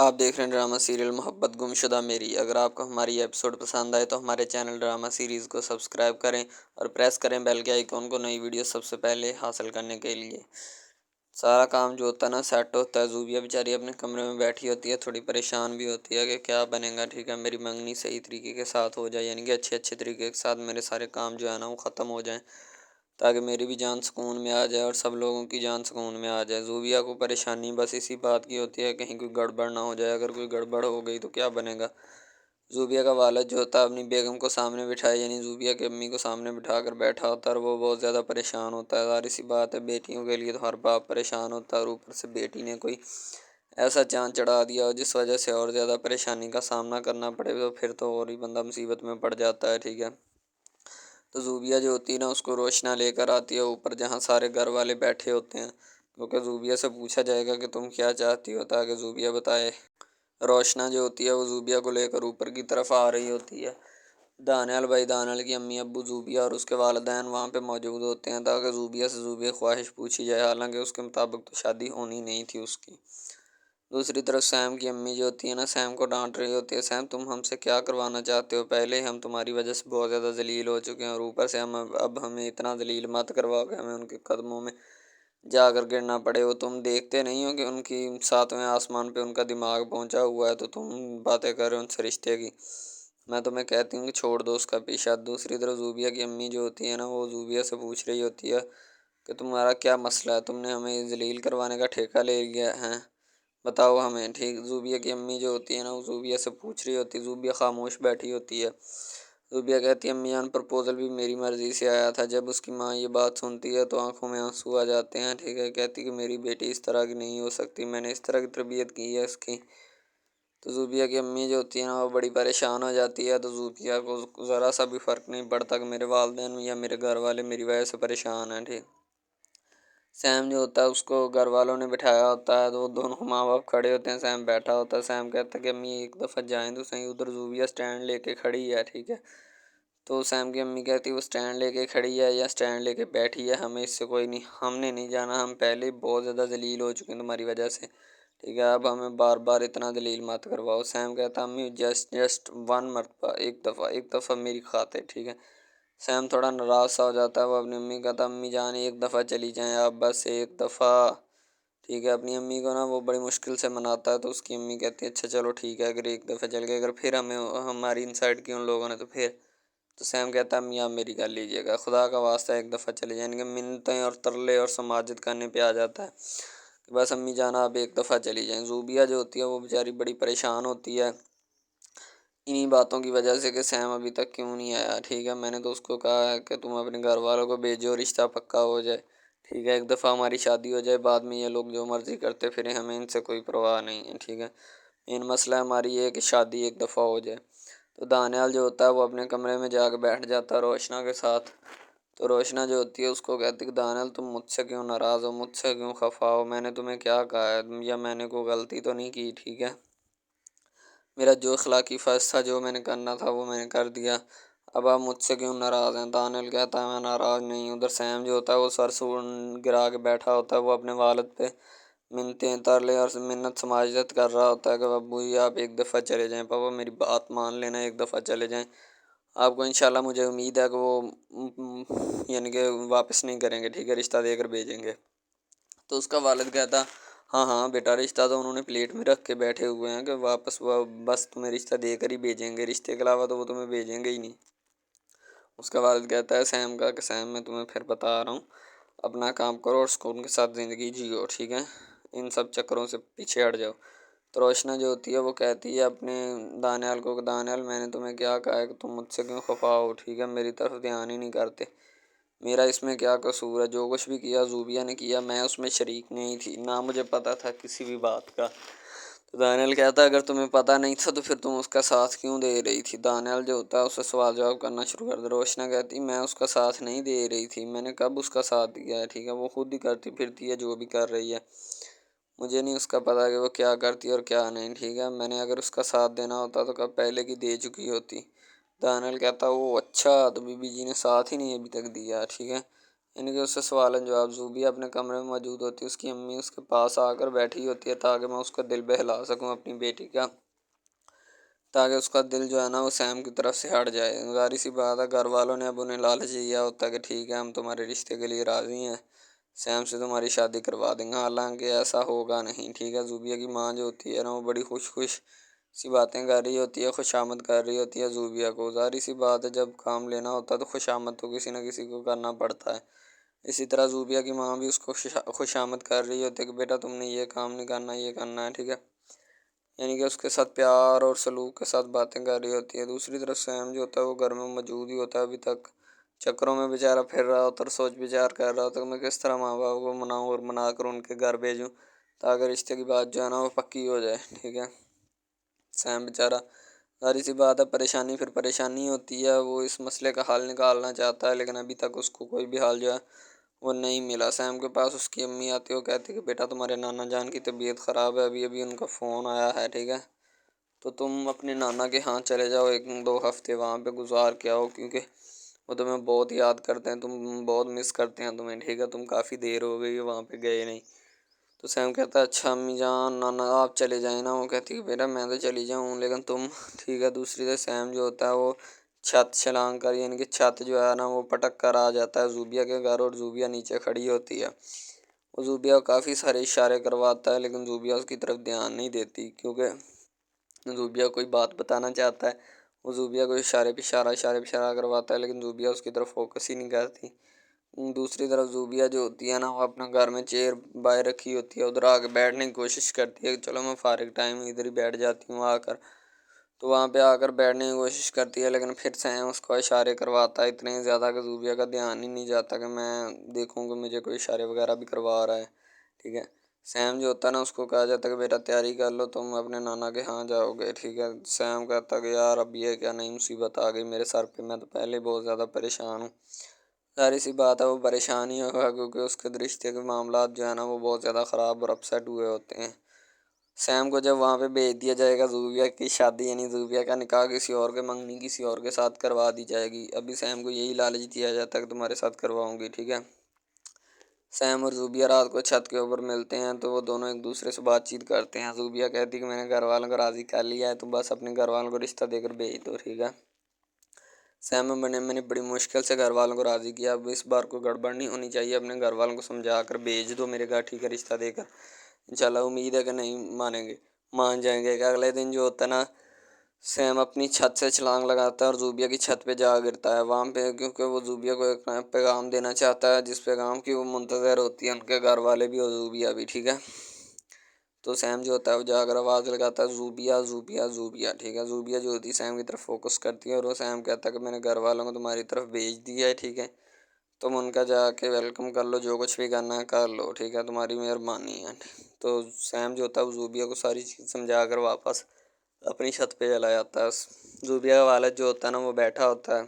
आप देख रहे हैं ड्रामा सीरियल मोहब्बत गुमशुदा मेरी। अगर आपको हमारी एपिसोड पसंद आए तो हमारे चैनल ड्रामा सीरीज़ को सब्सक्राइब करें और प्रेस करें बेल के आइकॉन को नई वीडियो सबसे पहले हासिल करने के लिए। सारा काम जो होता है ना सेट होता है। जूबिया बेचारी अपने कमरे में बैठी होती है, थोड़ी परेशान भी होती है कि क्या बनेगा। ठीक है, मेरी मंगनी सही तरीके के साथ हो जाए, यानी कि अच्छे अच्छे तरीके के साथ मेरे सारे काम जो है ना वो ख़त्म हो जाएँ, ताकि मेरी भी जान सुकून में आ जाए और सब लोगों की जान सुकून में आ जाए। ज़ूबिया को परेशानी बस इसी बात की होती है, कहीं कोई गड़बड़ ना हो जाए। अगर कोई गड़बड़ हो गई तो क्या बनेगा। ज़ूबिया का वालिद जो होता है अपनी बेगम को सामने बिठाए, यानी ज़ूबिया की अम्मी को सामने बिठा कर बैठा होता है और वो बहुत ज़्यादा परेशान होता है। ज़ाहिर सी बात है, बेटियों के लिए तो हर बाप परेशान होता है और ऊपर से बेटी ने कोई ऐसा चाँद चढ़ा दिया हो जिस वजह से और ज़्यादा परेशानी का सामना करना पड़े, तो फिर तो और ही बंदा मुसीबत में पड़ जाता है। ठीक है, तो ज़ूबिया जो होती है ना उसको रोशना लेकर आती है ऊपर, जहाँ सारे घर वाले बैठे होते हैं, क्योंकि ज़ूबिया से पूछा जाएगा कि तुम क्या चाहती हो, ताकि ज़ूबिया बताए। रोशना जो होती है वो ज़ूबिया को लेकर ऊपर की तरफ आ रही होती है। दानियाल भाई, दानियाल की अम्मी अब्बू ज़ूबिया और उसके वालिदैन वहाँ पे मौजूद होते हैं, ताकि ज़ूबिया से ज़ूबिया ख्वाहिश पूछी जाए। हालांकि उसके मुताबिक तो शादी होनी नहीं थी उसकी। दूसरी तरफ सैम की अम्मी जो होती है ना, सैम को डांट रही होती है, सैम तुम हमसे क्या करवाना चाहते हो, पहले ही हम तुम्हारी वजह से बहुत ज़्यादा जलील हो चुके हैं और ऊपर से हम अब हमें इतना जलील मत करवाओ कि हमें उनके कदमों में जाकर गिरना पड़े। वो तुम देखते नहीं हो कि उनकी सातवें आसमान पे उनका दिमाग पहुंचा हुआ है, तो तुम बातें कर रहे हो उनसे रिश्ते की। मैं तुम्हें कहती हूँ कि छोड़ दो उसका पीछा। दूसरी तरफ जूबिया की अम्मी जो होती है ना, वो जूबिया से पूछ रही होती है कि तुम्हारा क्या मसला है, तुमने हमें जलील करवाने का ठेका ले लिया है, बताओ हमें। ठीक, जूबिया की अम्मी जो होती है ना वो जूबिया से पूछ रही होती है। जूबिया खामोश बैठी होती है। जूबिया कहती है, अम्मी जान प्रपोज़ल भी मेरी मर्ज़ी से आया था। जब उसकी माँ ये बात सुनती है तो आंखों में आंसू आ जाते हैं। ठीक है, कहती कि मेरी बेटी इस तरह की नहीं हो सकती, मैंने इस तरह की तरबियत की है इसकी। तो जूबिया की अम्मी जो होती है ना वो बड़ी परेशान हो जाती है। तो जूबिया को ज़रा सा भी फ़र्क नहीं पड़ता कि मेरे वालदेन या मेरे घर वाले मेरी वजह से परेशान हैं। ठीक, सैम जो होता है उसको घर वालों ने बिठाया होता है, तो वो दोनों माँ बाप खड़े होते हैं, सैम बैठा होता है। सैम कहता है कि अम्मी एक दफ़ा जाएं तो सही, उधर जूबिया स्टैंड लेके खड़ी है। ठीक है, तो सैम की अम्मी कहती है वो स्टैंड लेके खड़ी है या स्टैंड लेके बैठी है, हमें इससे कोई नहीं, हमने नहीं जाना, हम पहले ही बहुत ज़्यादा जलील हो चुके हैं तुम्हारी वजह से। ठीक है, अब हमें बार बार इतना जलील मत करवाओ। सैम कहता अम्मी जस्ट जस्ट वन मरतबा, एक दफ़ा मेरी खातिर। ठीक है, सैम थोड़ा नाराज़ सा हो जाता है। वो अपनी अम्मी कहता अम्मी जान एक दफ़ा चली जाएं आप, बस एक दफ़ा। ठीक है, अपनी अम्मी को ना वो बड़ी मुश्किल से मनाता है। तो उसकी अम्मी कहती है अच्छा चलो ठीक है, अगर एक दफ़ा चल गए, अगर फिर हमें हमारी इनसाइड की उन लोगों ने तो फिर। तो सैम कहता है अम्मी आप मेरी कर लीजिएगा, खुदा का वास्ता एक दफ़ा चले जाए। इनके मिन्नतें और तरले और समाजित करने पे आ जाता है कि बस अम्मी जाना आप एक दफ़ा चली जाएँ। जूबिया जो होती है वो बेचारी बड़ी परेशान होती है इन्हीं बातों की वजह से कि सैम अभी तक क्यों नहीं आया। ठीक है, मैंने तो उसको कहा है कि तुम अपने घर वालों को भेजो, रिश्ता पक्का हो जाए। ठीक है, एक दफ़ा हमारी शादी हो जाए, बाद में ये लोग जो मर्ज़ी करते फिरें, हमें इनसे कोई परवाह नहीं है। ठीक है, मेन मसला हमारी ये है कि शादी एक दफ़ा हो जाए। तो दानियाल जो होता है वो अपने कमरे में जाकर बैठ जाता है रोशना के साथ। तो रोशना जो होती है उसको कहती है कि दानियाल तुम मुझसे क्यों नाराज़ हो, मुझसे क्यों खफा हो, मैंने तुम्हें क्या कहा है, या मैंने कोई गलती तो नहीं की। ठीक है, मेरा जो अखलाकी फ़र्ज़ था, जो मैंने करना था वो मैंने कर दिया, अब आप मुझसे क्यों नाराज़ हैं। दानियल कहता है मैं नाराज़ नहीं हूँ। उधर सैम जो होता है वो सर सून गिरा के बैठा होता है, वो अपने वालिद पे मिन्नतें तरले और मिन्नत समाजत कर रहा होता है कि अब्बू जी आप एक दफ़ा चले जाएं, पापा मेरी बात मान लेना, एक दफ़ा चले जाएं, आपको इंशाल्लाह मुझे उम्मीद है कि वो यानी कि वापस नहीं करेंगे। ठीक है, रिश्ता देकर भेजेंगे। तो उसका वालिद कहता हाँ हाँ बेटा, रिश्ता तो उन्होंने प्लेट में रख के बैठे हुए हैं कि वापस वो बस तुम्हें रिश्ता देकर ही भेजेंगे, रिश्ते के अलावा तो वो तुम्हें भेजेंगे ही नहीं। उसका वालिद कहता है सैम का कि सैम मैं तुम्हें फिर बता रहा हूँ, अपना काम करो और सुकून के साथ ज़िंदगी जियो। ठीक है, इन सब चक्करों से पीछे हट जाओ। तो रोशना जो होती है वो कहती है अपने दानियाल को कि दानियाल मैंने तुम्हें क्या कहा है कि तुम मुझसे क्यों खफा हो। ठीक है, मेरी तरफ ध्यान ही नहीं करते, मेरा इसमें क्या कसूर है, जो कुछ भी किया जूबिया ने किया, मैं उसमें शरीक नहीं थी, ना मुझे पता था किसी भी बात का। तो दानियल कहता है अगर तुम्हें पता नहीं था तो फिर तुम उसका साथ क्यों दे रही थी। दानियल जो होता है उससे सवाल जवाब करना शुरू कर दे। रोशना कहती मैं उसका साथ नहीं दे रही थी, मैंने कब उसका साथ दिया है। ठीक है, वो खुद ही करती फिरती है जो भी कर रही है, मुझे नहीं उसका पता कि वो क्या करती है और क्या नहीं। ठीक है, मैंने अगर उसका साथ देना होता तो कब पहले की दे चुकी होती। दानियल कहता वो अच्छा, तो बीबी जी ने साथ ही नहीं अभी तक दिया। ठीक है, यानी कि उससे सवाल जवाब। ज़ूबिया अपने कमरे में मौजूद होती है, उसकी अम्मी उसके पास आकर बैठी होती है ताकि मैं उसका दिल बहला सकूं अपनी बेटी का, ताकि उसका दिल जो है ना वो सैम की तरफ से हट जाए। ज़ाहिर सी बात है घर वालों ने अब उन्हें लालच दिया होता है कि ठीक है हम तुम्हारे रिश्ते के लिए राज़ी हैं, सैम से तुम्हारी शादी करवा देंगे, हालांकि ऐसा होगा नहीं। ठीक है, ज़ूबिया की माँ जो होती है ना वो बड़ी खुश खुश सी बातें कर रही होती है, खुशामद कर रही होती है ज़ूबिया को। ज़ाहिर सी बात है जब काम लेना होता है तो खुशामद तो किसी न किसी को करना पड़ता है। इसी तरह ज़ूबिया की माँ भी उसको खुशामद कर रही होती है कि बेटा तुमने ये काम नहीं करना, ये करना है। ठीक है, यानी कि उसके साथ प्यार और सलूक के साथ बातें कर रही होती है। दूसरी तरफ सैम जो होता है वो घर में मौजूद ही होता है, अभी तक चक्करों में बेचारा फिर रहा होता है और सोच विचार कर रहा होता है कि मैं किस तरह माँ बाप को मनाऊँ और मना कर उनके घर भेजूँ ताकि रिश्ते की बात जो है ना वो पक्की हो जाए। ठीक है, सैम बेचारा सारी सी बात है परेशानी फिर परेशानी होती है, वो इस मसले का हल निकालना चाहता है लेकिन अभी तक उसको कोई भी हल जो है वो नहीं मिला। सैम के पास उसकी अम्मी आती है, वो कहती है कि बेटा तुम्हारे नाना जान की तबीयत ख़राब है, अभी अभी उनका फ़ोन आया है। ठीक है, तो तुम अपने नाना के यहाँ चले जाओ, एक दो हफ्ते वहाँ पे गुजार के आओ क्योंकि वो तुम्हें बहुत याद करते हैं, तुम बहुत मिस करते हैं तुम्हें। ठीक है, तुम काफ़ी देर हो गई वहाँ पे गए नहीं। तो सैम कहता है अच्छा अम्मी जान नाना आप चले जाए ना। वो कहती है बेटा मैं तो चली जाऊँ लेकिन तुम। ठीक है, दूसरी तरफ सैम जो होता है वो छत छलांग कर यानी कि छत जो है ना वो पटक कर आ जाता है ज़ूबिया के घर, और ज़ूबिया नीचे खड़ी होती है। वो ज़ूबिया को काफ़ी सारे इशारे करवाता है लेकिन ज़ूबिया उसकी तरफ ध्यान नहीं देती क्योंकि ज़ूबिया कोई बात बताना चाहता है। वो ज़ूबिया को इशारे पे इशारा करवाता है लेकिन ज़ूबिया उसकी तरफ फोकस ही नहीं करती। दूसरी तरफ ज़ूबिया जो होती है ना वो अपने घर में चेयर बाय रखी होती है, उधर आके बैठने की कोशिश करती है कि चलो मैं फारिग टाइम इधर ही बैठ जाती हूँ आकर। तो वहाँ पे आकर बैठने की कोशिश करती है लेकिन फिर सैम उसको इशारे करवाता है इतने ज़्यादा कि ज़ूबिया का ध्यान ही नहीं जाता कि मैं देखूँ कि मुझे कोई इशारे वगैरह भी करवा रहा है। ठीक है, सैम जो होता है ना उसको कहा जाता है कि बेटा तैयारी कर लो तुम अपने नाना के यहाँ जाओगे। ठीक है, सैम कहता है कि यार अब ये क्या नई मुसीबत आ गई मेरे सर पे, मैं तो पहले ही बहुत ज़्यादा परेशान हूँ। ज़ाहिर सी बात है वो परेशान ही होगा क्योंकि उसके रिश्ते के मामलात जो है ना वो बहुत ज़्यादा ख़राब और अपसेट हुए होते हैं। सैम को जब वहाँ पे भेज दिया जाएगा ज़ूबिया की शादी यानी ज़ूबिया का निकाह किसी और के मंगनी किसी और के साथ करवा दी जाएगी। अभी सैम को यही लालच दिया जाता है कि तुम्हारे साथ करवाऊँगी। ठीक है, सैम और ज़ूबिया रात को छत के ऊपर मिलते हैं तो वो दोनों एक दूसरे से बातचीत करते हैं। ज़ूबिया कहती है कि मैंने घर वालों को राज़ी कर लिया है, तुम बस अपने घर वालों को रिश्ता देकर भेज दो। ठीक है, सैम मैंने बड़ी मुश्किल से घर वालों को राज़ी किया, अब इस बार कोई गड़बड़ नहीं होनी चाहिए, अपने घर वालों को समझा कर भेज दो मेरे घर। ठीक है, रिश्ता देकर। इंशाल्लाह उम्मीद है कि नहीं मानेंगे, मान जाएंगे। कि अगले दिन जो होता है ना सैम अपनी छत से छलांग लगाता है और ज़ूबिया की छत पे जा गिरता है वहाँ पे, क्योंकि वो ज़ूबिया को एक पैगाम देना चाहता है जिस पैगाम की वो मुंतज़र होती है उनके घर वाले भी और ज़ूबिया भी। ठीक है, तो सैम जो होता है वो जाकर आवाज़ लगाता है ज़ूबिया ज़ूबिया ज़ूबिया। ठीक है, ज़ूबिया जो होती है सैम की तरफ फोकस करती है और वो सैम कहता है कि मैंने घर वालों को तुम्हारी तरफ भेज दिया है। ठीक है, तुम उनका जाके वेलकम कर लो, जो कुछ भी करना है कर लो। ठीक है, तुम्हारी मेहरबानी है। तो सैम जो होता है वो ज़ूबिया को सारी चीज़ समझा कर वापस अपनी छत पे चला जाता है। ज़ूबिया का वालिद जो होता है ना वो बैठा होता है।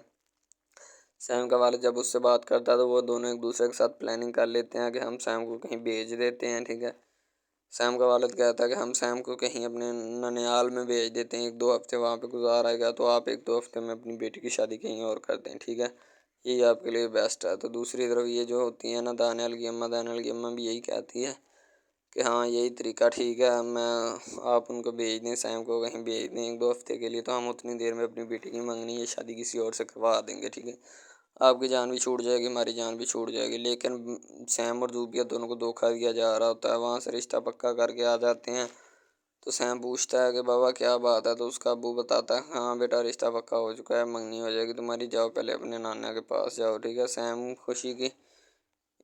सैम का वालिद जब उससे बात करता है तो वो दोनों एक दूसरे के साथ प्लानिंग कर लेते हैं कि हम सैम को कहीं भेज देते हैं। ठीक है, सैम का वालिद कहता है कि हम सैम को कहीं अपने ननिहाल में भेज देते हैं, एक दो हफ्ते वहाँ पे गुजार आएगा तो आप एक दो हफ्ते में अपनी बेटी की शादी कहीं और कर दें। ठीक है, यही आपके लिए बेस्ट है। तो दूसरी तरफ ये जो होती है ना दानियाल की अम्मा भी यही कहती है कि हाँ यही तरीका ठीक है, मैं आप उनको भेज दें, सैम को कहीं भेज दें एक दो हफ्ते के लिए, तो हम उतनी देर में अपनी बेटी की मंगनी या शादी किसी और से करवा देंगे। ठीक है, आपकी जान भी छूट जाएगी हमारी जान भी छूट जाएगी। लेकिन सैम और ज़ूबिया दोनों को धोखा दिया जा रहा होता है, वहाँ से रिश्ता पक्का करके आ जाते हैं। तो सैम पूछता है कि बाबा क्या बात है, तो उसका अब्बू बताता है हाँ बेटा रिश्ता पक्का हो चुका है, मंगनी हो जाएगी तुम्हारी, जाओ पहले अपने नाना के पास जाओ। ठीक है, सैम खुशी की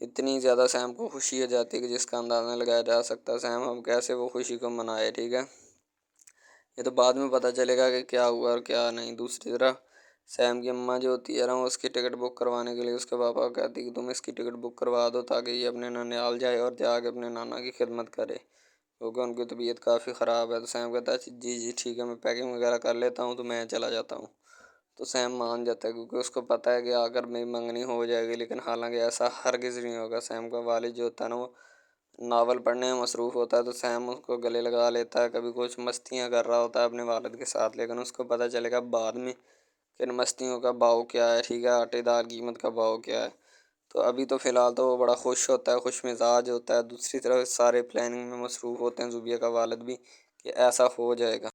इतनी ज़्यादा सैम को खुशी हो जाती है कि जिसका अंदाज़ा नहीं लगाया जा सकता। सैम अब कैसे वो खुशी को मनाए। ठीक है, ये तो बाद में पता चलेगा कि क्या हुआ और क्या नहीं। दूसरी तरफ सैम की अम्मा जो होती है ना वो उसकी टिकट बुक करवाने के लिए उसके पापा को कहती है कि तुम इसकी टिकट बुक करवा दो ताकि ये अपने ननिहाल जाए और जाके अपने नाना की खिदमत करे क्योंकि उनकी तबीयत काफ़ी ख़राब है। तो सैम कहता है जी जी ठीक है मैं पैकिंग वगैरह कर लेता हूँ तो मैं चला जाता हूँ। तो सैम मान जाता है क्योंकि उसको पता है कि आकर मेरी मंगनी हो जाएगी, लेकिन हालांकि ऐसा हरगिज़ नहीं होगा। सैम का वालिद जो होता है ना वो नावल पढ़ने में मसरूफ़ होता है तो सैम उसको गले लगा लेता है, कभी कुछ मस्तियाँ कर रहा होता है अपने वालिद के साथ, लेकिन उसको पता चलेगा बाद में कि इन मस्तियों का भाव क्या है। ठीक है, आटे दाल कीमत का भाव क्या है। तो अभी तो फ़िलहाल तो वो बड़ा खुश होता है, खुश मिजाज होता है। दूसरी तरफ सारे प्लानिंग में मसरूफ़ होते हैं ज़ुबिया का वालिद भी कि ऐसा हो जाएगा।